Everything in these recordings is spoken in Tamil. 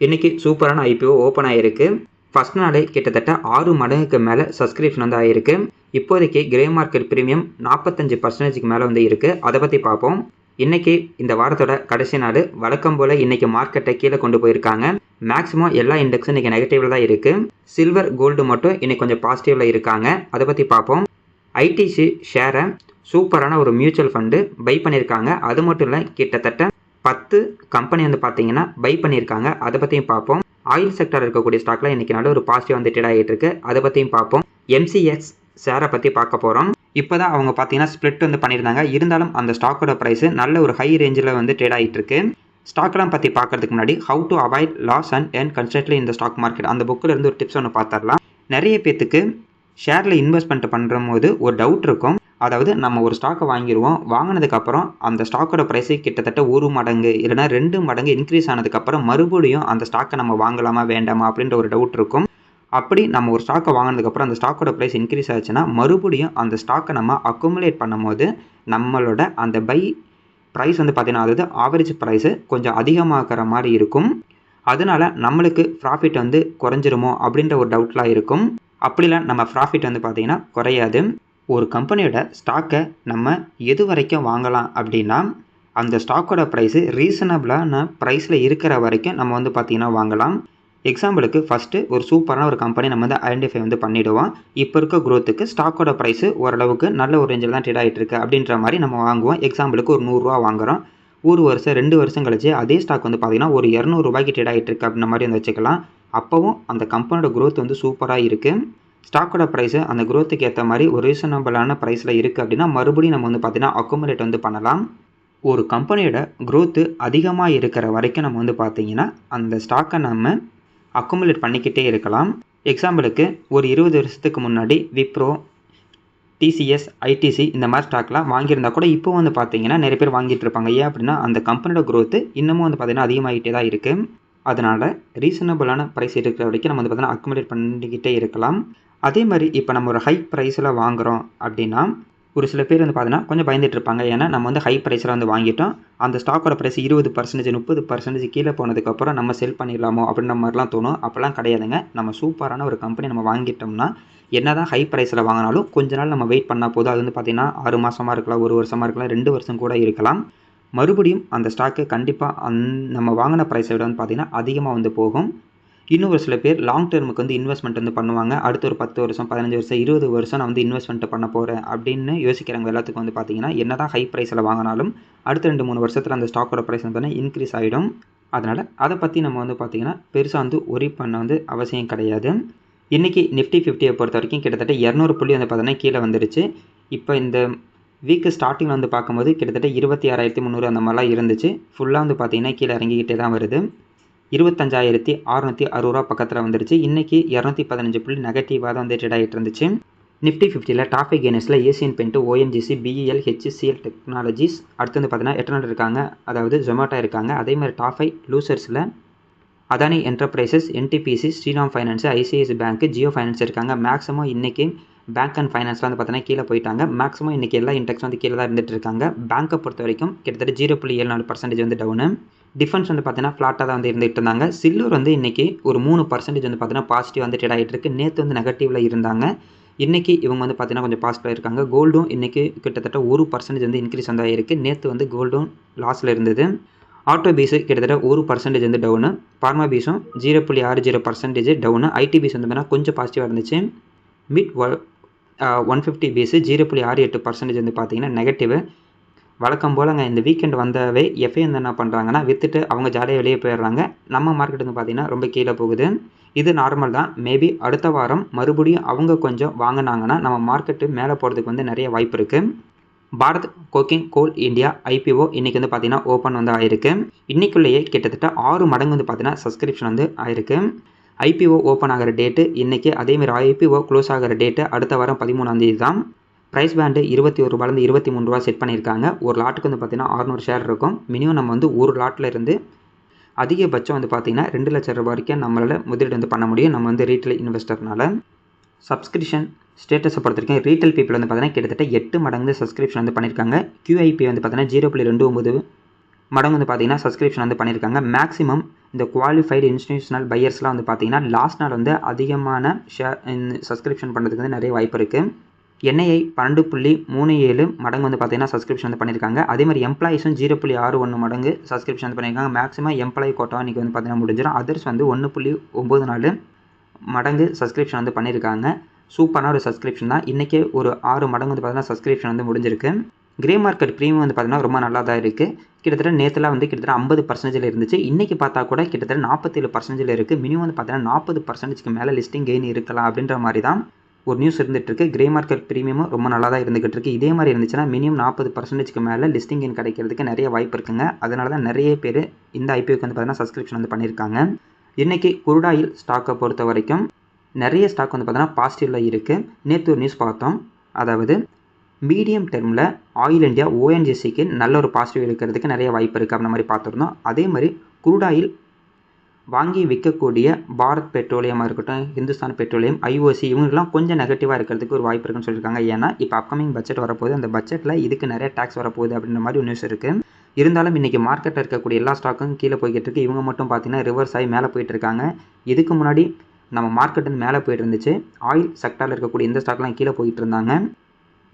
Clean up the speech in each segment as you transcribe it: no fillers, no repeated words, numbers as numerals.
இன்றைக்கி சூப்பரான ஐபிஓ ஓப்பன் ஆகிருக்கு. ஃபஸ்ட் நாளே கிட்டத்தட்ட 6 மடங்குக்கு மேலே சப்ஸ்கிரிப்ஷன் வந்து ஆகிருக்கு. இப்போதைக்கு கிரே மார்க்கெட் ப்ரீமியம் 45% மேலே வந்து இருக்குது. அதை பற்றி பார்ப்போம். இன்றைக்கி இந்த வாரத்தோட கடைசி நாள். வழக்கம் போல் இன்றைக்கி மார்க்கெட்டை கீழே கொண்டு போயிருக்காங்க. மேக்ஸிமம் எல்லா இண்டெக்ஸும் இன்றைக்கி நெகட்டிவில் தான் இருக்குது. சில்வர் கோல்டு மட்டும் இன்றைக்கி கொஞ்சம் பாசிட்டிவில் இருக்காங்க. அதை பற்றி பார்ப்போம். ஐடிசி ஷேரை சூப்பரான ஒரு மியூச்சுவல் ஃபண்டு பை பண்ணியிருக்காங்க. அது மட்டும் இல்லை, கிட்டத்தட்ட 10 கம்பெனி வந்து பார்த்தீங்கன்னா பை பண்ணியிருக்காங்க. அதை பற்றியும் பார்ப்போம். ஆயில் செக்டர் இருக்கக்கூடிய ஸ்டாக்ல இன்றைக்கி நல்ல ஒரு பாசிட்டிவ் வந்து ட்ரேட் ஆகிட்டு இருக்கு. அதை பற்றியும் பார்ப்போம். எம்சிஎக்ஸ் ஷேரை பற்றி பார்க்க போகிறோம். இப்போ தான் அவங்க பார்த்தீங்கன்னா ஸ்ப்ளிட் வந்து பண்ணியிருந்தாங்க. இருந்தாலும் அந்த ஸ்டாக்கோட ப்ரைஸ் நல்ல ஒரு ஹை ரேஞ்சில் வந்து ட்ரேட் ஆகிட்டு இருக்கு. ஸ்டாக்லாம் பற்றி பார்க்கறதுக்கு முன்னாடி how to avoid loss and earn constantly இந்த ஸ்டாக் மார்க்கெட் அந்த புக்கில் இருந்து ஒரு டிப்ஸ் ஒன்று பார்த்துடலாம். நிறைய பேத்துக்கு ஷேரில் இன்வெஸ்ட்மெண்ட் பண்ணும்போது ஒரு டவுட் இருக்கும். அதாவது நம்ம ஒரு ஸ்டாக்கை வாங்கிடுவோம். வாங்கினதுக்கப்புறம் அந்த ஸ்டாக்கோட ப்ரைஸு கிட்டத்தட்ட 1 மடங்கு இல்லைனா 2 மடங்கு இன்க்ரீஸ் ஆனதுக்கப்புறம் மறுபடியும் அந்த ஸ்டாக்கை நம்ம வாங்கலாமா வேண்டாமா அப்படின்ற ஒரு டவுட் இருக்கும். அப்படி நம்ம ஒரு ஸ்டாக்கை வாங்கினதுக்கப்புறம் அந்த ஸ்டாக்கோட ப்ரைஸ் இன்க்ரீஸ் ஆச்சுன்னா மறுபடியும் அந்த ஸ்டாக்கை நம்ம அக்குமுலேட் பண்ணும்போது நம்மளோட அந்த பை ப்ரைஸ் வந்து பார்த்திங்கன்னா, அதாவது ஆவரேஜ் ப்ரைஸு கொஞ்சம் அதிகமாகிற மாதிரி இருக்கும். அதனால நம்மளுக்கு ப்ராஃபிட் வந்து குறைஞ்சிருமோ அப்படின்ற ஒரு டவுட்லாம் இருக்கும். அப்படிலாம் நம்ம ப்ராஃபிட் வந்து பார்த்திங்கன்னா குறையாது. ஒரு கம்பெனியோட ஸ்டாக்கை நம்ம எது வரைக்கும் வாங்கலாம் அப்படின்னா, அந்த ஸ்டாக்கோட ப்ரைஸு ரீசனபிளான ப்ரைஸில் இருக்கிற வரைக்கும் நம்ம வந்து பார்த்திங்கன்னா வாங்கலாம். எக்ஸாம்பிளுக்கு ஃபஸ்ட்டு ஒரு சூப்பரான ஒரு கம்பெனி நம்ம வந்து ஐடென்டிஃபை வந்து பண்ணிவிடுவோம். இப்போ இருக்க க்ரோத்துக்கு ஸ்டாக்கோட ப்ரைஸு ஓரளவுக்கு நல்ல ஒரு ரேஞ்சில் தான் ட்ரேட் ஆகிட்டு இருக்குது அப்படின்ற மாதிரி நம்ம வாங்குவோம். எக்ஸாம்பிளுக்கு ஒரு 100 ரூபா வாங்குகிறோம். 1 வருஷம் 2 வருஷம் கழிச்சு அதே ஸ்டாக் வந்து பார்த்திங்கன்னா ஒரு 200 ரூபாய்க்கு ட்ரேட் ஆகிட்டு இருக்குது அப்படின்ற மாதிரி வந்து வச்சுக்கலாம். அப்போவும் அந்த கம்பெனியோட க்ரோத் வந்து சூப்பராக இருக்குது. ஸ்டாக்கோட ப்ரைஸு அந்த க்ரோத்துக்கு ஏற்ற மாதிரி ஒரு ரீசனபிளான ப்ரைஸில் இருக்குது அப்படின்னா மறுபடியும் நம்ம வந்து பார்த்திங்கன்னா அக்குமுலேட் வந்து பண்ணலாம். ஒரு கம்பெனியோட க்ரோத்து அதிகமாக இருக்கிற வரைக்கும் நம்ம வந்து பார்த்திங்கன்னா அந்த ஸ்டாக்கை நம்ம அக்குமுலேட் பண்ணிக்கிட்டே இருக்கலாம். எக்ஸாம்பிளுக்கு ஒரு 20 வருஷத்துக்கு முன்னாடி விப்ரோ, டிசிஎஸ், ஐடிசி இந்த மாதிரி ஸ்டாக்லாம் வாங்கியிருந்தா கூட இப்போ வந்து பார்த்திங்கன்னா நிறைய பேர் வாங்கிட்டு இருப்பாங்க. ஏன் அப்படின்னா அந்த கம்பெனியோட க்ரோத்து இன்னமும் வந்து பார்த்திங்கன்னா அதிகமாகிட்டே தான் இருக்குது. அதனால் ரீசனபிளான ப்ரைஸ் இருக்கிற வரைக்கும் நம்ம வந்து பார்த்திங்கன்னா அக்குமுலேட் பண்ணிக்கிட்டே இருக்கலாம். அதே மாதிரி இப்போ நம்ம ஒரு ஹை ப்ரைஸில் வாங்குகிறோம் அப்படின்னா ஒரு சில பேர் வந்து பார்த்தீங்கன்னா கொஞ்சம் பயந்துட்டு இருப்பாங்க. ஏன்னா நம்ம வந்து ஹை ப்ரைஸில் வந்து வாங்கிட்டோம், அந்த ஸ்டாக்கோட ப்ரைஸ் 20% 30% கீழே போனதுக்கப்புறம் நம்ம செல் பண்ணிடலாமோ அப்படின்ற மாதிரிலாம் தோணும். அப்போல்லாம் கிடையாதுங்க. நம்ம சூப்பரான ஒரு கம்பெனி நம்ம வாங்கிட்டோம்னா என்ன தான் ஹை ப்ரைஸில் வாங்கினாலும் கொஞ்ச நாள் நம்ம வெயிட் பண்ணால் போதும். அது வந்து பார்த்திங்கன்னா 6 மாதமாக இருக்கலாம், 1 வருஷமாக இருக்கலாம், 2 வருஷம் கூட இருக்கலாம். மறுபடியும் அந்த ஸ்டாக்கு கண்டிப்பாக நம்ம வாங்கின ப்ரைஸை விட வந்து பார்த்திங்கன்னா அதிகமாக வந்து போகும். இன்னும் ஒரு சில பேர் லாங் டேர்முக்கு வந்து இன்வெஸ்ட்மெண்ட் வந்து பண்ணுவாங்க. அடுத்த ஒரு 10 வருஷம், 15 வருஷம், 20 வருஷம் நான் வந்து இன்வெஸ்ட்மெண்ட் பண்ண போகிறேன் அப்படின்னு யோசிக்கிறவங்க எல்லாத்துக்கும் வந்து பார்த்திங்கன்னா என்ன தான் ஹை ப்ரைஸில் வாங்கினாலும் அடுத்த 2-3 வருஷத்தில் அந்த ஸ்டாக்கோட ப்ரைஸ் வந்து இன்க்ரீஸ் ஆகிடும். அதனால் அதை பற்றி நம்ம வந்து பார்த்திங்கன்னா பெருசாக வந்து ஒரி பண்ண வந்து அவசியம் கிடையாது. இன்றைக்கி நிஃப்டி 50 பொறுத்த வரைக்கும் கிட்டத்தட்ட 200 புள்ளி வந்து பார்த்தீங்கன்னா கீழே வந்துருச்சு. இப்போ இந்த வீக்கு ஸ்டார்டிங்கில் வந்து பார்க்கும்போது கிட்டத்தட்ட 26,300 அந்த மாதிரிலாம் இருந்துச்சு. ஃபுல்லாக வந்து பார்த்திங்கன்னா கீழே இறங்கிக்கிட்டே தான் வருது. 25,660 ரூபா பக்கத்தில் வந்துருச்சு. இன்றைக்கி 215 புள்ளி நெகட்டிவாக தான் வந்து ட்ரேட் ஆகிட்டு இருந்துச்சு. நிஃப்டி 50ல் டாப் 5 கெய்னர்ஸில் Asian paint, ONGC, BEL, HCL technologies அடுத்து வந்து பார்த்தீங்கன்னா எட்டர்னல் இருக்காங்க, அதாவது ஜொமேட்டோ இருக்காங்க. அதேமாதிரி டாப் 5 லூசர்ஸில் Adani enterprises, NTPC, Shriram finance, ICICI bank, Jio finance இருக்காங்க. மேக்ஸிமம் இன்றைக்கி பேங்க் அண்ட் ஃபைனான்ஸ்லாம் வந்து பார்த்தீங்கன்னா கீழே போயிட்டாங்க. மேக்ஸிமம் இன்றைக்கி எல்லா இண்டெக்ஸ் வந்து கீழே தான் இருந்துகிட்டு இருக்காங்க. பேங்க்கை பொறுத்த வரைக்கும் கிட்டத்தட்ட 0.74% வந்து டவுனு. டிஃபென்ஸ் வந்து பார்த்தீங்கன்னா ஃப்ளாட்டாக தான் வந்து இருந்துகிட்டு இருந்தாங்க. சில்வர் வந்து இன்றைக்கி ஒரு 3% வந்து பார்த்தீங்கன்னா பாசிட்டிவ் வந்து ட்ரேட் ஆகிட்டு இருக்குது. நேற்று வந்து நெகட்டிவில் இருந்தாங்க. இன்றைக்கி இவங்க வந்து பார்த்தீங்கன்னா கொஞ்சம் பாசிட்டிவாக இருக்காங்க. கோல்டும் இன்றைக்கி கிட்டத்தட்ட 1% வந்து இன்க்ரீஸ் வந்து ஆகிருக்கு. நேற்று வந்து கோல்டும் லாஸில் இருந்தது. ஆட்டோ பீஸு கிட்டத்தட்ட 1% வந்து டவுனு. பார்மா பீஸும் 0.60% டவுனு. ஐடி பீஸ் வந்து பார்த்தீங்கன்னா கொஞ்சம் பாசிட்டிவாக இருந்துச்சு. மிட் 150 பீஸு 0.68% வந்து பார்த்தீங்கன்னா நெகட்டிவ். வழக்கம் போலங்க இந்த வீக்கெண்ட் வந்தாவே எஃப்ஐ வந்து என்ன பண்ணுறாங்கன்னா விற்றுட்டு அவங்க ஜாலியாக வெளியே போயிடுறாங்க. நம்ம மார்க்கெட் வந்து பார்த்திங்கன்னா ரொம்ப கீழே போகுது. இது நார்மல் தான். மேபி அடுத்த வாரம் மறுபடியும் அவங்க கொஞ்சம் வாங்கினாங்கன்னா நம்ம மார்க்கெட்டு மேலே போகிறதுக்கு வந்து நிறைய வாய்ப்பு இருக்குது. பாரத் கோக்கிங் கோல் இந்தியா ஐபிஓ இன்றைக்கி வந்து பார்த்திங்கன்னா ஓப்பன் வந்து ஆகிருக்கு. இன்றைக்குள்ளேயே கிட்டத்தட்ட 6 மடங்கு வந்து பார்த்திங்கன்னா சப்ஸ்கிரிப்ஷன் வந்து ஆகிருக்கு. ஐபிஓ ஓப்பன் ஆகிற டேட்டு இன்றைக்கி, அதேமாதிரி ஐபிஓ க்ளோஸ் ஆகிற டேட்டு அடுத்த வாரம் 13ஆம் தேதி தான். ப்ரைஸ் பேண்டு 21 ரூபாயிலேருந்து 23 ரூபா செட் பண்ணியிருக்காங்க. ஒரு லாட்டுக்கு வந்து பார்த்திங்கன்னா 600 ஷேர் இருக்கும். மினிமம் நம்ம வந்து ஒரு லாட்டில் இருந்து அதிகபட்சம் வந்து பார்த்திங்கன்னா 2 லட்சம் ரூபாய் வரைக்கும் நம்மளால் முதலீடு வந்து பண்ண முடியும். நம்ம வந்து ரீட்டைல் இன்வெஸ்டர்னால. சப்ஸ்கிரிப்ஷன் ஸ்டேட்டஸை பொறுத்த வரைக்கும் ரீட்டைல் பீப்புள் வந்து பார்த்திங்கன்னா கிட்டத்தட்ட 8 மடங்கு சப்ஸ்கிரிப்ஷன் வந்து பண்ணியிருக்காங்க. QIP வந்து பார்த்திங்கன்னா 0.29 மடங்கு வந்து பார்த்தீங்கன்னா சப்ஸ்கிரிப்ஷன் வந்து பண்ணியிருக்காங்க. மேக்ஸிமம் இந்த குவாலிஃபைடு இன்ஸ்டிடியூஷனல் பையர்ஸ்லாம் வந்து பார்த்தீங்கன்னா லாஸ்ட் நாள் வந்து அதிகமான சப்ஸ்கிரிப்ஷன் பண்ணுறதுக்கு வந்து நிறைய வாய்ப்பு இருக்குது. என்ஐஐ 12.37 மடங்கு வந்து பார்த்தீங்கன்னா சப்ஸ்கிரிப்ஷன் வந்து பண்ணியிருக்காங்க. அதே மாதிரி எம்ப்ளாயிஸும் 0.61 மடங்கு சப்ஸ்கிரிப்ஷன் வந்து பண்ணியிருக்காங்க. மேக்ஸிமம் எம்ப்ளாயி கோட்டா இன்றைக்கி வந்து பார்த்தீங்கன்னா முடிஞ்சிடும். அதர்ஸ் வந்து 1.94 மடங்கு சப்ஸ்கிரிப்ஷன் வந்து பண்ணியிருக்காங்க. சூப்பரான ஒரு சப்ஸ்கிரிப்ஷன் தான். இன்றைக்கே ஒரு 6 மடங்கு வந்து பார்த்தீங்கன்னா சப்ஸ்கிரிப்ஷன் வந்து முடிஞ்சிருக்கு. கிரே மார்க்கெட் ப்ரீமியம் வந்து பார்த்தீங்கன்னா ரொம்ப நல்லா தான் இருக்குது. கிட்டத்தட்ட நேற்றுலாம் வந்து கிட்டத்தட்ட 50% இருந்துச்சு. இன்றைக்கி பார்த்தா கூட கிட்டத்தட்ட 47% இருக்குது. மினிமம் வந்து பார்த்தீங்கன்னா 40%க்கு மேலே லிஸ்டிங் கெயின் இருக்கலாம் அப்படின்ற மாதிரி தான் ஒரு நியூஸ் இருந்துகிட்ருக்கு. கிரே மார்க்கெட் ப்ரீமியமும் ரொம்ப நல்லா தான் இருந்துகிட்டு இருக்குது. இதே மாதிரி இருந்துச்சுன்னா மினிமம் 40%க்கு மேலே லிஸ்டிங் கெயின் கிடைக்கிறதுக்கு நிறைய வாய்ப்பு இருக்குங்க. அதனால தான் நிறைய பேர் இந்த ஐபிஓக்கு வந்து பார்த்தீங்கன்னா சப்ஸ்கிரிப்ஷன் வந்து பண்ணியிருக்காங்க. இன்றைக்கி குருடாயில் ஸ்டாக்கை பொறுத்த வரைக்கும் நிறைய ஸ்டாக் வந்து பார்த்தீங்கன்னா பாசிட்டிவில் இருக்குது. நேற்று ஒரு நியூஸ் பார்த்தோம். அதாவது மீடியம் டெர்மில் ஆயில் இந்தியா ஓஎன்ஜிசிக்கு நல்ல ஒரு பாசிட்டிவ் இருக்கிறதுக்கு நிறைய வாய்ப்பு இருக்குது அப்படின்ற மாதிரி பார்த்துருந்தோம். அதே மாதிரி குரூடாயில் வாங்கி விற்கக்கூடிய பாரத் பெட்ரோலியமாக இருக்கட்டும், ஹிந்துஸ்தான் பெட்ரோலியம், ஐஓசி இவங்கெல்லாம் கொஞ்சம் நெகட்டிவாக இருக்கிறதுக்கு ஒரு வாய்ப்பு இருக்குன்னு சொல்லியிருக்காங்க. ஏன்னா இப்போ அப்கமிங் பட்ஜெட் வரப்போகுது. அந்த பட்ஜெட்டில் இதுக்கு நிறைய டேக்ஸ் வரப்போகுது அப்படின்ற மாதிரி ஒரு நியூஸ் இருக்குது. இருந்தாலும் இன்றைக்கி மார்க்கெட்டில் இருக்கக்கூடிய எல்லா ஸ்டாக்கும் கீழே போய்கிட்டு இருக்குது. இவங்க மட்டும் பார்த்தீங்கன்னா ரிவர்ஸ் ஆகி மேலே போயிட்டு இருக்காங்க. இதுக்கு முன்னாடி நம்ம மார்க்கெட் வந்து மேலே போயிட்டு இருந்துச்சு. ஆயில் செக்டாரில் இருக்கக்கூடிய இந்த ஸ்டாக்லாம் கீழே போயிட்டு இருந்தாங்க.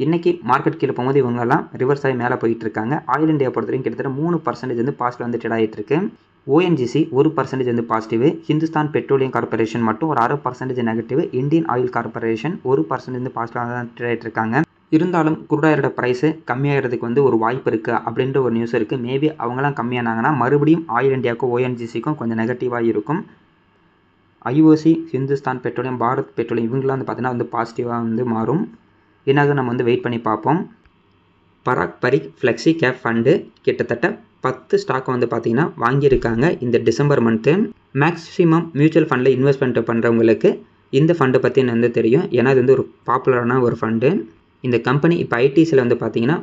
இன்றைக்கி மார்க்கெட் கீழே போகும்போது இவங்கெல்லாம் ரிவர்ஸ் ஆகி மேலே போயிட்டு இருக்காங்க. ஆயில் இந்தியா பொறுத்தவரைக்கும் கிட்டத்தட்ட 3% வந்து பாசிட்டிவ் வந்து ட்ரேட் ஆகிட்டு இருக்கு. ஓஎன்ஜிசி 1% வந்து பாசிட்டிவ். ஹிந்துஸ்தான் பெட்ரோலியம் கார்பரேஷன் மட்டும் ஒரு 0.5% நெகட்டிவ். இந்தியன் ஆயில் கார்பரேஷன் 1% வந்து பாசிட்டிவாக தான் ட்ரேட் ஆகிட்டு இருக்காங்க. இருந்தாலும் குரூடாயோட ப்ரைஸு கம்மியாகிறதுக்கு வந்து ஒரு வாய்ப்பு இருக்குது அப்படின்ற ஒரு நியூஸ் இருக்குது. மேபி அவங்களாம் கம்மியானாங்கன்னா மறுபடியும் ஆயில் இந்தியாவுக்கும் ஓஎன்ஜிசிக்கும் கொஞ்சம் நெகட்டிவாக இருக்கும். IOC, Hindustan petroleum, Bharat petroleum இவங்களாம் வந்து பார்த்தீங்கன்னா வந்து பாசிட்டிவாக வந்து மாறும். என்னாக நம்ம வந்து வெயிட் பண்ணி பார்ப்போம். பராக் பரிக் ஃப்ளெக்ஸி கேப் ஃபண்டு கிட்டத்தட்ட 10 ஸ்டாக் வந்து பார்த்தீங்கன்னா வாங்கியிருக்காங்க இந்த டிசம்பர் மந்த்து. மேக்ஸிமம் மியூச்சுவல் ஃபண்டில் இன்வெஸ்ட்மெண்ட் பண்ணுறவங்களுக்கு இந்த ஃபண்டை பற்றி வந்து தெரியும். ஏன்னா இது வந்து ஒரு பாப்புலரான ஒரு ஃபண்டு. இந்த கம்பெனி இப்போ ஐடிசியில் வந்து பார்த்தீங்கன்னா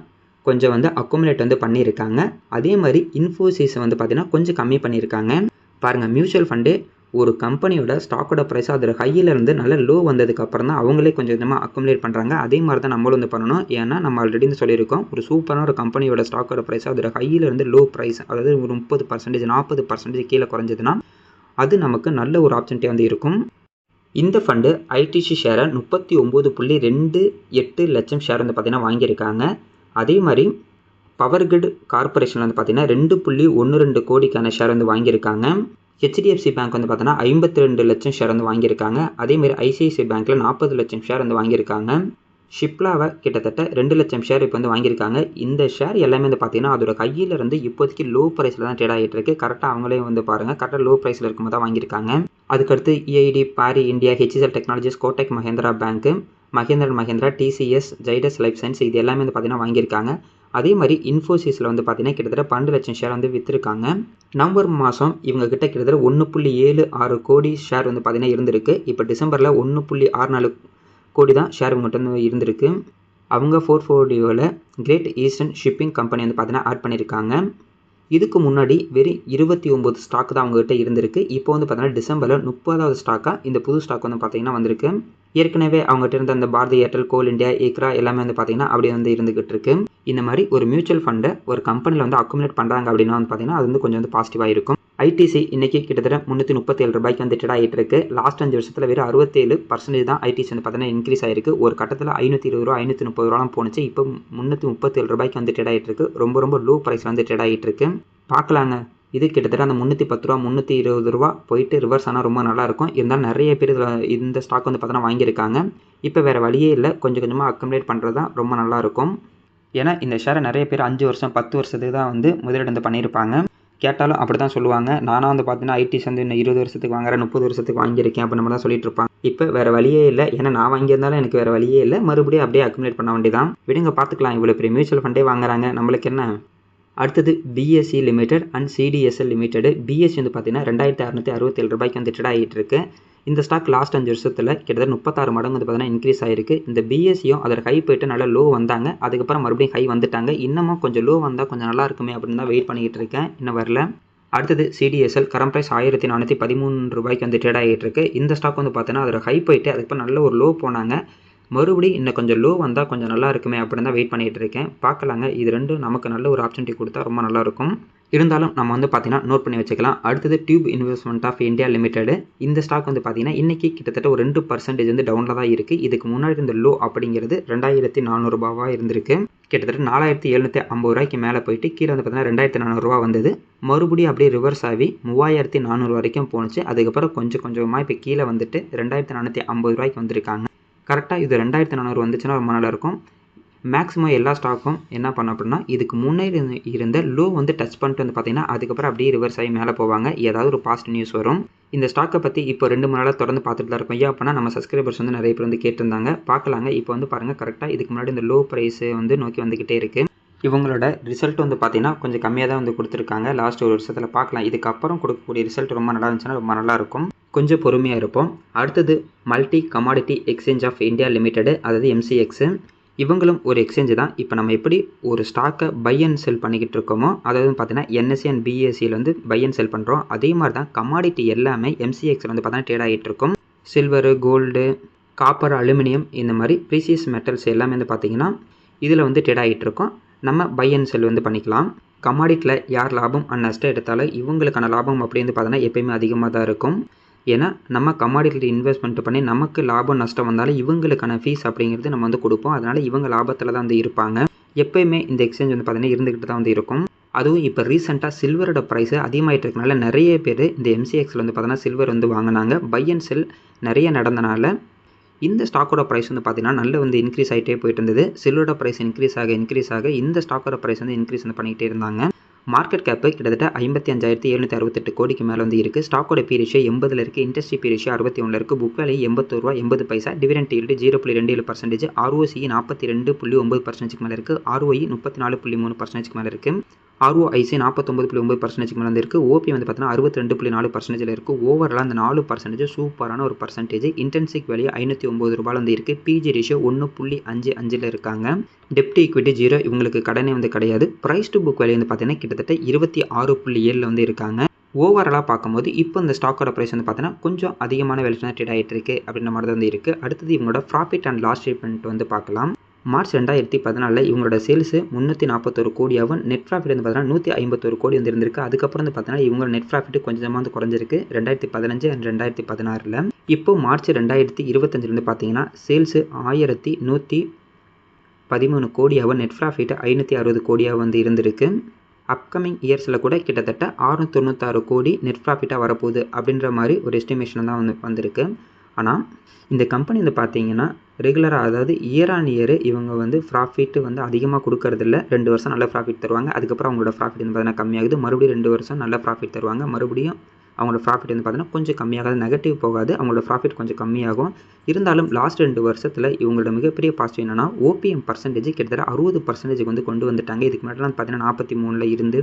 கொஞ்சம் வந்து அக்குமுலேட் வந்து பண்ணியிருக்காங்க. அதே மாதிரி இன்ஃபோசிஸை வந்து பார்த்தீங்கன்னா கொஞ்சம் கம்மி பண்ணியிருக்காங்க. பாருங்கள், மியூச்சுவல் ஃபண்டு ஒரு கம்பெனியோட ஸ்டாக்கோட ப்ரைஸ் அதோட ஹையிலேருந்து நல்ல லோ வந்ததுக்கப்புறம் தான் அவங்களே கொஞ்சம் கொஞ்சமாக அக்குமுலேட் பண்ணுறாங்க. அதே மாதிரி தான் நம்மளும் வந்து பண்ணணும். ஏன்னா நம்ம ஆல்ரெடி சொல்லியிருக்கோம், ஒரு சூப்பரான ஒரு கம்பெனியோட ஸ்டாக்கோட ப்ரைஸ் அதோட ஹையிலேருந்து லோ ப்ரைஸ், அதாவது ஒரு 30%, 40% கீழே குறைஞ்சதுன்னா அது நமக்கு நல்ல ஒரு ஆப்பர்ச்சுனிட்டி வந்து இருக்கும். இந்த ஃபண்டு ஐடிசி ஷேரை 39.28 லட்சம் ஷேர் வந்து பார்த்திங்கன்னா வாங்கியிருக்காங்க. அதே மாதிரி பவர் கிரிட் கார்பரேஷன் வந்து பார்த்திங்கன்னா 2.12 கோடிக்கான ஷேர் வந்து வாங்கியிருக்காங்க. ஹெச்டிஎஃப்சி பேங்க் வந்து பார்த்தோன்னா 52 லட்சம் ஷேர் வந்து வாங்கியிருக்காங்க. அதேமாரி ஐசிஐசிஐ பேங்க்கில் 40 லட்சம் ஷேர் வந்து வாங்கியிருக்காங்க. ஷிப்லாவை கிட்டத்தட்ட 2 லட்சம் ஷேர் இப்போ வந்து வாங்கியிருக்காங்க. இந்த ஷேர் எல்லாமே வந்து பார்த்தீங்கன்னா அதோட கையில் இருந்து இப்போதைக்கு லோ ப்ரைஸில் தான் ட்ரேட் ஆகிட்டு இருக்கு. கரெக்டாக அவங்களே வந்து பாருங்கள், கரெக்டாக லோ ப்ரைஸில் இருக்கும்போது தான் வாங்கியிருக்காங்க. அதுக்கடுத்து EID, Parry India, HCL technologies, Kotak Mahindra bank, Mahendran Mahindra, TCS, Zydus life science இது எல்லாமே வந்து பார்த்தீங்கன்னா வாங்கியிருக்காங்க. அதே மாதிரி இன்ஃபோசிஸில் வந்து பார்த்தீங்கன்னா கிட்டத்தட்ட 12 லட்சம் ஷேர் வந்து விற்றுருக்காங்க. நவம்பர் மாதம் இவங்க கிட்ட கிட்டத்தட்ட 1.76 கோடி ஷேர் வந்து பார்த்தீங்கன்னா இருந்திருக்கு. இப்போ டிசம்பரில் 1.64 கோடி தான் ஷேர் மட்டும் இருந்திருக்கு. அவங்க போர்ட்ஃபோலியோவில் கிரேட் ஈஸ்டர்ன் ஷிப்பிங் கம்பெனி வந்து பார்த்தீங்கன்னா ஆட் பண்ணியிருக்காங்க. இதுக்கு முன்னாடி வெறும் 29 ஸ்டாக் தான் அவங்ககிட்ட இருந்திருக்கு. இப்போ வந்து பார்த்தீங்கன்னா டிசம்பரில் 30வது ஸ்டாக்காக இந்த புது ஸ்டாக் வந்து பார்த்தீங்கன்னா வந்திருக்கு. ஏற்கனவே அவங்ககிட்ட இருந்த அந்த பாரதி ஏர்டெல், கோல் இந்தியா, ஏக்ரா எல்லாமே வந்து பார்த்தீங்கன்னா அப்படியே வந்து இருந்துகிட்டு இருக்கு. இந்த மாதிரி ஒரு மியூச்சுவல் ஃபண்டை ஒரு கம்பெனியில் வந்து அக்குமுலேட் பண்ணுறாங்க அப்படின்னா வந்து பார்த்தீங்கன்னா அது வந்து கொஞ்சம் வந்து பாசிட்டிவாக இருக்கும். ஐடிசி இன்றைக்கி கிட்டத்தட்ட 337 ரூபாய்க்கு வந்து ட்ரேட் ஆகிட்டு இருக்கு. லாஸ்ட் 5 வருஷத்தில் வெறும் 67% தான் ஐடிசி வந்து பார்த்தீங்கன்னா இன்க்ரீஸ் ஆகிருக்கு. ஒரு கட்டத்தில் 520 ரூபா, 530 ரூபாலாம் போணுச்சு. இப்போ 337 ரூபாய்க்கு வந்து ட்ரேட் ஆகிட்டு இருக்கு. ரொம்ப லோ ப்ரைஸில் வந்து ட்ரேட் ஆகிட்டு இருக்கு. பார்க்கலாங்க. இது கிட்டத்தட்ட அந்த 310 ரூபா, 320 ரூபா போயிட்டு ரிவர்ஸ் ஆனால் ரொம்ப நல்லாயிருக்கும். இருந்தாலும் நிறைய பேர் இந்த ஸ்டாக் வந்து பார்த்தீங்கன்னா வாங்கியிருக்காங்க. இப்போ வேறு வழியே இல்லை, கொஞ்சம் கொஞ்சமாக அக்குமுலேட் பண்ணுறது தான் ரொம்ப நல்லாயிருக்கும். ஏன்னா இந்த ஷேரை நிறைய பேர் 5 வருஷம் 10 வருஷத்துக்கு தான் வந்து முதலீடு வந்து பண்ணியிருப்பாங்க. கேட்டாலும் அப்படி தான் சொல்லுவாங்க. நானாக வந்து பார்த்தீங்கன்னா ஐடிசி வந்து இன்னும் 20 வருஷத்துக்கு வாங்குறேன், 30 வருஷத்துக்கு வாங்கியிருக்கேன் அப்படின்னு நம்ம தான் சொல்லிட்டு இருப்பாங்க. இப்போ வேறு வழியே இல்லை. ஏன்னா நான் வாங்கியிருந்தாலும் எனக்கு வேறு வழியே இல்லை. மறுபடியும் அப்படியே அக்குமுலேட் பண்ண வேண்டியதான். விடுங்க, பார்த்துக்கலாம். இவ்வளோ பெரிய மியூச்சுவல் ஃபண்டே வாங்குறாங்க, நம்மளுக்கு என்ன. அடுத்தது BSc limited and CDSL limited. BSc வந்து பார்த்தீங்கன்னா 2667 ரூபாய்க்கு வந்து ட்ரேட் ஆகிட்டு இருக்கு. இந்த ஸ்டாக் லாஸ்ட் 5 வருஷத்தில் கிட்டத்தட்ட 36 மடங்கு வந்து பார்த்தீங்கன்னா இன்க்ரீஸ் ஆகிருக்கு. இந்த பிஎஸ்சியும் அதோட ஹை போயிட்டு நல்லா லோ வந்தாங்க. அதுக்கப்புறம் மறுபடியும் ஹை வந்துட்டாங்க. இன்னமும் கொஞ்சம் லோ வந்தால் கொஞ்சம் நல்லா இருக்குமே அப்படின்னு தான் வெயிட் பண்ணிக்கிட்டு இருக்கேன். இன்னும் வரல. அடுத்தது சிடிஎஸ்எல் கரண்ட் ப்ரைஸ் 1413 ரூபாய்க்கு வந்து ட்ரேட் ஆகிட்டு இருக்கு. இந்த ஸ்டாக் வந்து பார்த்தீங்கன்னா அதோட ஹை போயிட்டு அதுக்கப்புறம் நல்ல ஒரு லோ போனாங்க. மறுபடியும் இன்னும் கொஞ்சம் லோ வந்தால் கொஞ்சம் நல்லா இருக்குமே அப்படின்னு தான் வெயிட் பண்ணிகிட்டு இருக்கேன். பார்க்கலாங்க. இது ரெண்டும் நமக்கு நல்ல ஒரு ஆப்பர்ச்சுனிட்டி கொடுத்தா ரொம்ப நல்லாயிருக்கும். இருந்தாலும் நம்ம வந்து பார்த்தீங்கன்னா நோட் பண்ணி வச்சுக்கலாம். அடுத்தது tube investment of India limited. இந்த ஸ்டாக் வந்து பார்த்தீங்கன்னா இன்றைக்கி கிட்டத்தட்ட ஒரு 2% வந்து டவுனில் தான் இருக்குது. இதுக்கு முன்னாடி இருந்த லோ அப்படிங்கிறது ரூ. 2400 இருந்திருக்கு. கிட்டத்தட்ட ரூ. 4750 மேலே போயிட்டு கீழே வந்து பார்த்தீங்கன்னா ரூ. 2400 வந்தது. மறுபடியும் அப்படியே ரிவர்ஸ் ஆகி 3400 வரைக்கும் போணுச்சு. அதுக்கப்புறம் கொஞ்சம் கொஞ்சமாக இப்போ கீழே வந்துட்டு ரூ. 2450 வந்திருக்காங்க. கரெக்டாக இது 2400 வந்துச்சுன்னா ரொம்ப நல்லாயிருக்கும். மேக்ஸிமம் எல்லா ஸ்டாக்கும் என்ன பண்ண அப்படின்னா இதுக்கு முன்னாடி இருந்த லோ வந்து டச் பண்ணிட்டு வந்து பார்த்தீங்கன்னா அதுக்கப்புறம் அப்படியே ரிவர்ஸ் ஆகி மேலே போவாங்க. ஏதாவது ஒரு பாசிட்டிவ் நியூஸ் வரும். இந்த ஸ்டாக்கை பற்றி இப்போ 2-3 நாளாக தொடர்ந்து பார்த்துட்டு தான் இருக்கும். ஏன் அப்படின்னா நம்ம சப்ஸ்கிரைபர்ஸ் வந்து நிறைய பேர் வந்து கேட்டிருந்தாங்க. பார்க்கலாங்க. இப்போ வந்து பாருங்கள் கரெக்டாக இதுக்கு முன்னாடி இந்த லோ ப்ரைஸு வந்து நோக்கி வந்துக்கிட்டே இருக்குது. இவங்களோட ரிசல்ட் வந்து பார்த்தீங்கன்னா கொஞ்சம் கம்மியாக தான் வந்து கொடுத்துருக்காங்க. லாஸ்ட் ஒரு வருஷத்தில் பார்க்கலாம். இதுக்கப்புறம் கொடுக்கக்கூடிய ரிசல்ட் ரொம்ப நல்லா இருந்துச்சுன்னா ரொம்ப நல்லாயிருக்கும். கொஞ்சம் பொறுமையாக இருப்போம். அடுத்தது multi commodity exchange of India limited, அதாவது MCX. இவங்களும் ஒரு எக்ஸ்சேஞ்சு தான். இப்போ நம்ம எப்படி ஒரு ஸ்டாக்கை பை அண்ட் செல் பண்ணிக்கிட்டு இருக்கோமோ, அதாவது பார்த்தீங்கன்னா NSE அண்ட் BSEயில் வந்து பை அண்ட் செல் பண்ணுறோம். அதே மாதிரி தான் கமாடிட்டி எல்லாமே MCXயில் வந்து பார்த்தீங்கன்னா ட்ரேட் ஆகிட்டு இருக்கும். சில்வரு, கோல்டு, காப்பர், அலுமினியம் இந்த மாதிரி ப்ரீசியஸ் மெட்டல்ஸ் எல்லாமே வந்து பார்த்திங்கன்னா இதில் வந்து ட்ரேட் ஆகிட்டு இருக்கும். நம்ம பை அண்ட் செல் வந்து பண்ணிக்கலாம். கமாடிட்டியில் யார் லாபம் அண்ட் நஷ்டம் எடுத்தாலும் இவங்களுக்கான லாபம் அப்படி வந்து பார்த்தீங்கன்னா எப்போயுமே அதிகமாக தான் இருக்கும். ஏன்னா நம்ம கமாடிட்டியில் இன்வெஸ்ட்மெண்ட் பண்ணி நமக்கு லாபம் நஷ்டம் வந்தாலும் இவங்களுக்கான ஃபீஸ் அப்படிங்கிறது நம்ம வந்து கொடுப்போம். அதனால் இவங்க லாபத்தில் தான் வந்து இருப்பாங்க. எப்போயுமே இந்த எக்ஸ்சேஞ்ச் வந்து பார்த்திங்கன்னா இருந்துக்கிட்டு தான் வந்து இருக்கும். அதுவும் இப்போ ரீசெண்டாக சில்வரோட ப்ரைஸு அதிகமாகிட்டு இருக்கனால நிறைய பேர் இந்த MCXயில் வந்து பார்த்தீங்கன்னா சில்வர் வந்து வாங்கினாங்க. பை அண்ட் செல் நிறைய நடந்தனால இந்த ஸ்டாக்கோட ப்ரைஸ் வந்து பார்த்திங்கன்னா நல்ல வந்து இன்க்ரீஸ் ஆகிட்டே போயிட்டு இருந்தது. சில்வரோட ப்ரைஸ் இன்க்ரீஸ் ஆக இந்த ஸ்டாக்கோட ப்ரைஸ் வந்து இன்க்ரீஸ் வந்து பண்ணிக்கிட்டே இருந்தாங்க. மார்க்கெட் கேப்பு கிட்டத்தட்ட 55,768 கோடிக்கு மேலே வந்து இருக்குது. ஸ்டாக்கோட பி ரேஷியோ 80 இருக்குது. இண்டஸ்ட்ரி பி ரேஷியோ 61 இருக்குது. Book value ₹80.80. Dividend yield 0.27%. ROCE 42.9% மேலே இருக்குது. ROE 34.3% மேலே இருக்குது. ROIC 49.9% மேலே வந்து இருக்குது. OP வந்து பார்த்தீங்கன்னா 62.4% இருக்குது. ஓவராலாக அந்த 4% சூப்பரான ஒரு பர்சன்டேஜ். இன்டென்சிக் வேல்யூ ₹509 வந்து இருக்குது. பிஜி ரேஷியோ 1.55 இருக்காங்க. டெப்ட் ஈக்விட்டி 0. இவங்களுக்கு கடனே வந்து கிடையாது. ப்ரைஸ் டு புக் வேல்யூ வந்து பார்த்தீங்கன்னா கிட்டத்தட்ட 26.7 வந்து இருக்காங்க. ஓவராலாக பார்க்கும்போது இப்போ இந்த ஸ்டாக்கோட ப்ரைஸ் வந்து பார்த்தீங்கன்னா கொஞ்சம் அதிகமான வேல்யூ தான் ட்ரேட் ஆகிட்டு இருக்குது அப்படின்ற மாதிரி தான் வந்து இருக்குது. அடுத்தது இவங்களோட ப்ராஃபிட் அண்ட் லாஸ் ஸ்டேட்மெண்ட் வந்து பார்க்கலாம். மார்ச் 2014 இவங்களோட சேல்ஸு 341 கோடியாகவும் நெட் ப்ராஃபிட் வந்து பார்த்தீங்கன்னா 151 கோடி வந்து இருந்திருக்கு. அதுக்கப்புறம் வந்து பார்த்தீங்கன்னா இவங்களோட நெட் ப்ராஃபிட் கொஞ்சமாக வந்து குறைஞ்சிருக்கு 2015 அண்ட் 2016. இப்போ மார்ச் 2025 வந்து பார்த்தீங்கன்னா சேல்ஸு 1113 கோடியாகவும் நெட் ப்ராஃபிட் 560 கோடியாக வந்து இருந்திருக்கு. அப்கமிங் இயர்ஸில் கூட கிட்டத்தட்ட 696 கோடி நெட் ப்ராஃபிட்டாக வரப்போகுது அப்படின்ற மாதிரி ஒரு எஸ்டிமேஷன் தான் வந்திருக்கு. ஆனால் இந்த கம்பெனி வந்து பார்த்தீங்கன்னா ரெகுலராக, அதாவது இயர் ஆன் இயர் இவங்க வந்து ப்ராஃபிட் வந்து அதிகமாக கொடுக்கறதில்ல. 2 வருஷம் நல்ல ப்ராஃபிட் தருவாங்க. அதுக்கப்புறம் அவங்களோட ப்ராஃபிட் வந்து பார்த்தீங்கன்னா கம்மியாகுது. மறுபடியும் 2 வருஷம் நல்ல ப்ராஃபிட் தருவாங்க. மறுபடியும் அவங்களோட ப்ராஃபிட் வந்து பார்த்தீங்கன்னா கொஞ்சம் கம்மியாகாது, நெகட்டிவ் போகாது. அவங்களோட ப்ராஃபிட் கொஞ்சம் கம்மியாகும். இருந்தாலும் லாஸ்ட் 2 வருஷத்தில் இவங்களோட மிகப்பெரிய பாசிட்டிவ் என்னன்னா OPM பர்சன்டேஜ் கிட்டத்தட்ட 60% வந்து கொண்டு வந்துட்டாங்க. இதுக்கு முன்னாடிலாம் பார்த்தீங்கன்னா 43 இருந்து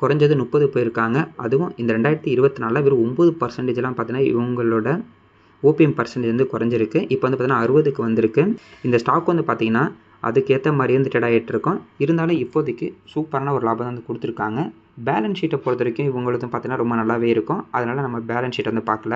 குறைஞ்சது 30 போயிருக்காங்க. அதுவும் இந்த 2024 வெறும் 9%லாம் பார்த்தீங்கன்னா இவங்களோட OPM பர்சன்டேஜ் வந்து குறைஞ்சிருக்கு. இப்போ வந்து பார்த்தீங்கன்னா 60க்கு வந்திருக்கு. இந்த ஸ்டாக் வந்து பார்த்தீங்கன்னா அதுக்கேற்ற மாதிரி வந்து ட்ரேட் ஆகிட்டு இருக்கும். இருந்தாலும் இப்போதைக்கு சூப்பரான ஒரு லாபம் வந்து கொடுத்துருக்காங்க. பேலன்ஸ் ஷீட்டை பொறுத்த வரைக்கும் இவங்களுக்கு பார்த்தீங்கன்னா ரொம்ப நல்லாவே இருக்கும். அதனால் நம்ம பேலன்ஸ் ஷீட் வந்து பார்க்கல.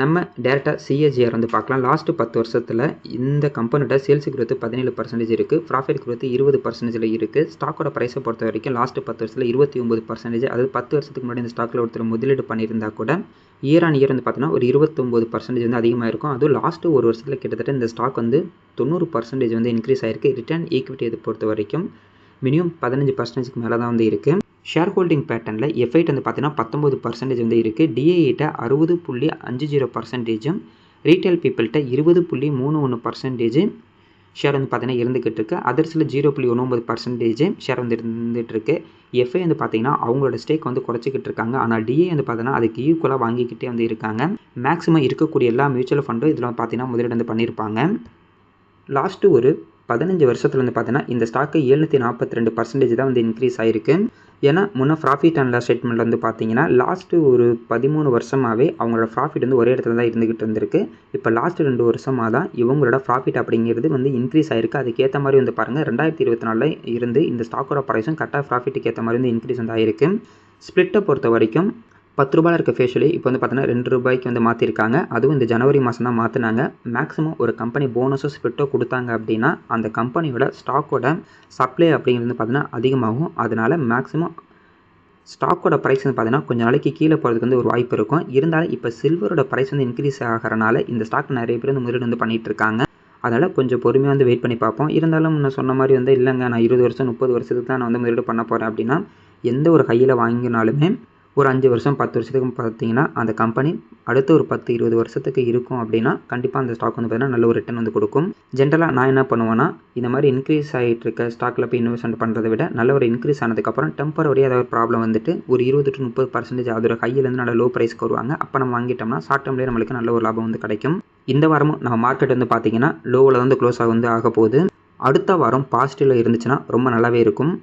நம்ம டேரெக்டாக CAGR வந்து பார்க்கலாம். லாஸ்ட்டு 10 வருஷத்தில் இந்த கம்பெனியோட சேல்ஸ் growth 17% இருக்குது. ப்ராஃபிட் growth 20% இருக்குது. ஸ்டாக்கோட ப்ரைஸை பொறுத்த வரைக்கும் லாஸ்ட்டு 10 வருஷத்தில் 29%. அதாவது 10 வருஷத்துக்கு முன்னாடி இந்த ஸ்டாக்கில் ஒருத்தர் முதலீடு பண்ணியிருந்தா கூட இயர் ஆன் இயர் வந்து பார்த்தீங்கன்னா ஒரு 29% வந்து அதிகமாக இருக்கும். அதுவும் லாஸ்ட்டு ஒரு வருஷத்தில் கிட்டத்தட்ட இந்த ஸ்டாக் வந்து 90% வந்து இன்க்ரீஸ் ஆகிருக்கு. ரிட்டர்ன் ஈக்விட்டி இதை பொறுத்த வரைக்கும் மினிமம் 15%க்கு மேலே தான் வந்து இருக்குது. ஷேர் ஹோல்டிங் பேட்டர்னில் எஃப்ஐட் வந்து பார்த்தீங்கன்னா 19% வந்து இருக்குது. டிஐட்ட 60.50%, ரீட்டைல் பீப்புள்கிட்ட 20.31% ஷேர் வந்து பார்த்தீங்கன்னா இருந்துக்கிட்டு இருக்குது. அதர்ஸில் 0.19% ஷேர் வந்து இருந்துகிட்ருக்கு. எஃப்ஐ வந்து பார்த்தீங்கன்னா அவங்களோட ஸ்டேக் வந்து குறைச்சிக்கிட்டு இருக்காங்க. ஆனால் டிஏ வந்து பார்த்தீங்கன்னா அதுக்கு ஈக்குவலாக வாங்கிக்கிட்டே வந்து இருக்காங்க. மேக்ஸிமம் இருக்கக்கூடிய எல்லா மியூச்சுவல் ஃபண்டும் இதில் பார்த்தீங்கன்னா முதலீடு வந்து பண்ணியிருப்பாங்க. லாஸ்ட்டு ஒரு 15 வருஷத்தில் வந்து பார்த்தீங்கன்னா இந்த ஸ்டாக்கு 742% தான் வந்து இன்க்ரீஸ் ஆகிருக்கு. ஏன்னா முன்னே ப்ராஃபிட் அண்ட் லாஸ் ஸ்டேட்மெண்ட் வந்து பார்த்தீங்கன்னா லாஸ்ட்டு ஒரு 13 வருஷமாகவே அவங்களோட ப்ராஃபிட் வந்து ஒரே இடத்துல தான் இருந்துக்கிட்டு இருந்திருக்கு. இப்போ லாஸ்ட்டு 2 வருஷமாக தான் இவங்களோட ப்ராஃபிட் அப்படிங்கிறது வந்து இன்க்ரீஸ் ஆகிருக்கு. அதுக்கேற்ற மாதிரி வந்து பாருங்கள் 2024 இருந்து இந்த ஸ்டாக்கோட ப்ரைஸும் கரெக்டாக ப்ராஃபிட்டுக்கு ஏற்ற மாதிரி வந்து இன்க்ரீஸ் வந்து ஆகிருக்கு. ஸ்ப்ளிட்டை பொறுத்த வரைக்கும் ₹10 இருக்க ஃபேஷியலி இப்போ வந்து பார்த்தீங்கன்னா ₹2 வந்து மாற்றிருக்காங்க. அதுவும் இந்த ஜனவரி மாதம் தான் மாற்றினாங்க. மேக்ஸிமம் ஒரு கம்பெனி போனஸோ ஸ்ப்ளிட்டோ கொடுத்தாங்க அப்படின்னா அந்த கம்பெனியோட ஸ்டாக்கோட சப்ளை அப்படிங்கிறது பார்த்தீங்கன்னா அதிகமாகும். அதனால் மேக்ஸிமம் ஸ்டாக்கோட ப்ரைஸ் வந்து பார்த்தீங்கன்னா கொஞ்சம் நாளைக்கு கீழே போகிறதுக்கு வந்து ஒரு வாய்ப்பு இருக்கும். இருந்தாலும் இப்போ சில்வரோட ப்ரைஸ் வந்து இன்க்ரீஸ் ஆகிறனால இந்த ஸ்டாக் நிறைய பேர் வந்து முதலீடு வந்து பண்ணிகிட்டு இருக்காங்க. அதனால் கொஞ்சம் பொறுமையாக வந்து வெயிட் பண்ணி பார்ப்போம். இருந்தாலும் நான் சொன்ன மாதிரி வந்து இல்லைங்க, நான் 20 வருஷம் 30 வருஷத்துக்கு தான் நான் வந்து முதலீடு பண்ண போகிறேன் அப்படின்னா, எந்த ஒரு ஹையில் வாங்கினாலுமே ஒரு 5 வருஷம் 10 வருஷத்துக்கு பார்த்தீங்கன்னா அந்த கம்பெனி அடுத்த ஒரு 10 20 வருஷத்துக்கு இருக்கும் அப்படின்னா கண்டிப்பாக அந்த ஸ்டாக் வந்து பார்த்தீங்கன்னா நல்ல ஒரு ரிட்டர்ன் வந்து கொடுக்கும். ஜென்ரலாக நான் என்ன பண்ணுவேன்னா, இந்த மாதிரி இன்க்ரீஸ் ஆகிட்டு இருக்க ஸ்டாக்கில் போய் இன்வெஸ்ட்மெண்ட் பண்ணுறதை விட நல்ல ஒரு இன்க்ரீஸ் ஆனதுக்கப்புறம் டெம்பரரியாக ஏதாவது ஒரு ப்ராப்ளம் வந்துட்டு ஒரு 20 to 30% அதோட ஹையிலேருந்து நல்ல லோ ப்ரைஸ்க்கு வருவாங்க. அப்போ நம்ம வாங்கிட்டோம்னா ஷார்ட் டேர்ம்லேயே நம்மளுக்கு நல்ல ஒரு லாபம் வந்து கிடைக்கும். இந்த வாரமும் நம்ம மார்க்கெட் வந்து பார்த்தீங்கன்னா லோவில் வந்து க்ளோஸ் ஆக போகுது. அடுத்த வாரம் பாசிட்டிவில் இருந்துச்சுன்னா ரொம்ப நல்லாவே இருக்கும்.